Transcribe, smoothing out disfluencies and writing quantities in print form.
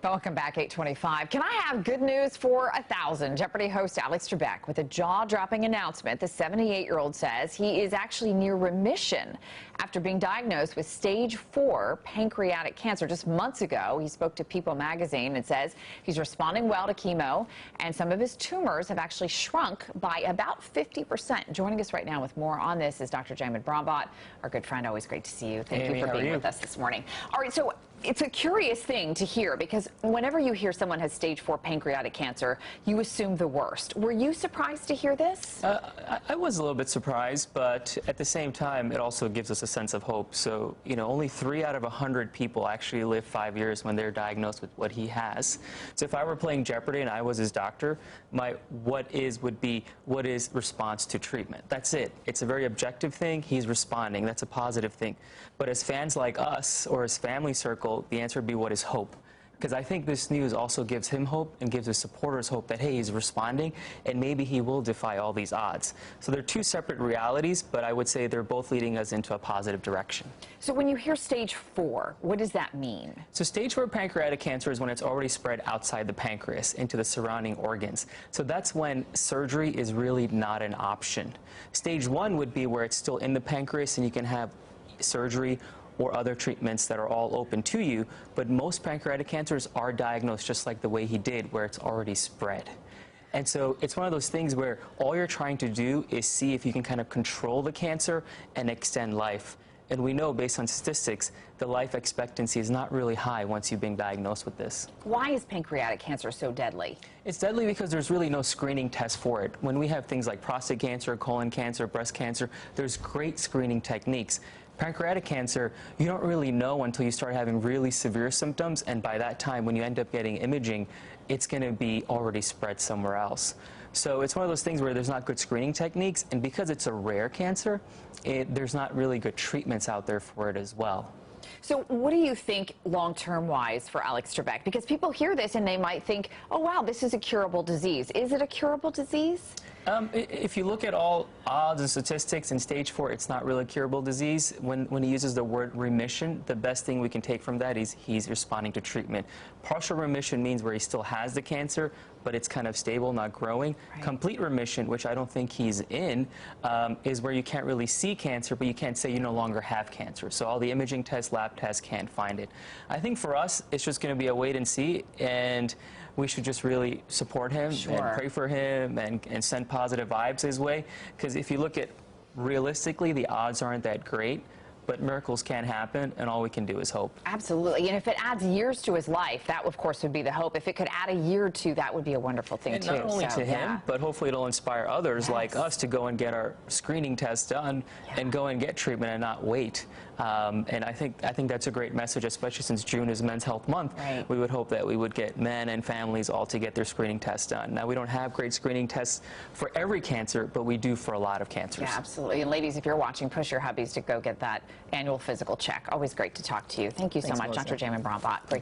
Welcome back, 825. Can I have good news for 1,000? Jeopardy host Alex Trebek with a jaw-dropping announcement. The 78-year-old says he is actually near remission after being diagnosed with stage 4 pancreatic cancer just months ago. He spoke to People magazine and says he's responding well to chemo, and some of his tumors have actually shrunk by about 50%. Joining us right now with more on this is Dr. Jamin Brahmblhatt, our good friend. Always great to see you. Thank you for being with us this morning. All right, so it's a curious thing to hear because whenever you hear someone has stage 4 pancreatic cancer, you assume the worst. Were you surprised to hear this? I was a little bit surprised, but at the same time, it also gives us a sense of hope. So, only 3 out of 100 people actually live 5 years when they're diagnosed with what he has. So if I were playing Jeopardy and I was his doctor, my what is response to treatment. That's it. It's a very objective thing. He's responding. That's a positive thing. But as fans like us or his family circle, the answer would be what is hope. Because I think this news also gives him hope and gives his supporters hope that, hey, he's responding and maybe he will defy all these odds. So they're 2 separate realities, but I would say they're both leading us into a positive direction. So when you hear stage 4, what does that mean? So stage 4 pancreatic cancer is when it's already spread outside the pancreas into the surrounding organs. So that's when surgery is really not an option. Stage 1 would be where it's still in the pancreas and you can have surgery or other treatments that are all open to you, but most pancreatic cancers are diagnosed just like the way he did, where it's already spread. And so it's one of those things where all you're trying to do is see if you can kind of control the cancer and extend life. And we know, based on statistics, the life expectancy is not really high once you've been diagnosed with this. Why is pancreatic cancer so deadly? It's deadly because there's really no screening test for it. When we have things like prostate cancer, colon cancer, breast cancer, there's great screening techniques. Pancreatic cancer, you don't really know until you start having really severe symptoms, and by that time, when you end up getting imaging, it's going to be already spread somewhere else. So it's one of those things where there's not good screening techniques, and because it's a rare cancer, there's not really good treatments out there for it as well. So what do you think long-term wise for Alex Trebek? Because people hear this and they might think, oh, wow, this is a curable disease. Is it a curable disease? If you look at all odds and statistics in stage 4, it's not really a curable disease. When he uses the word remission, the best thing we can take from that is he's responding to treatment. Partial remission means where he still has the cancer, but it's kind of stable, not growing. Right. Complete remission, which I don't think he's in, is where you can't really see cancer, but you can't say you no longer have cancer. So all the imaging tests, lab tests can't find it. I think for us, it's just going to be a wait and see, and we should just really support him and pray for him and send positive vibes his way. Because if you look at realistically, the odds aren't that great. But miracles can happen, and all we can do is hope. Absolutely. And if it adds years to his life, that, of course, would be the hope. If it could add a year or 2, that would be a wonderful thing, and too. Not only to him, but hopefully it'll inspire others like us to go and get our screening tests done and go and get treatment and not wait. And I think that's a great message, especially since June is Men's Health Month. Right. We would hope that we would get men and families all to get their screening tests done. Now, we don't have great screening tests for every cancer, but we do for a lot of cancers. Yeah, absolutely. And ladies, if you're watching, push your hubbies to go get that annual physical check. Always great to talk to you. Thank you so much, Dr. Jamin Brahmblhatt. Great to have you.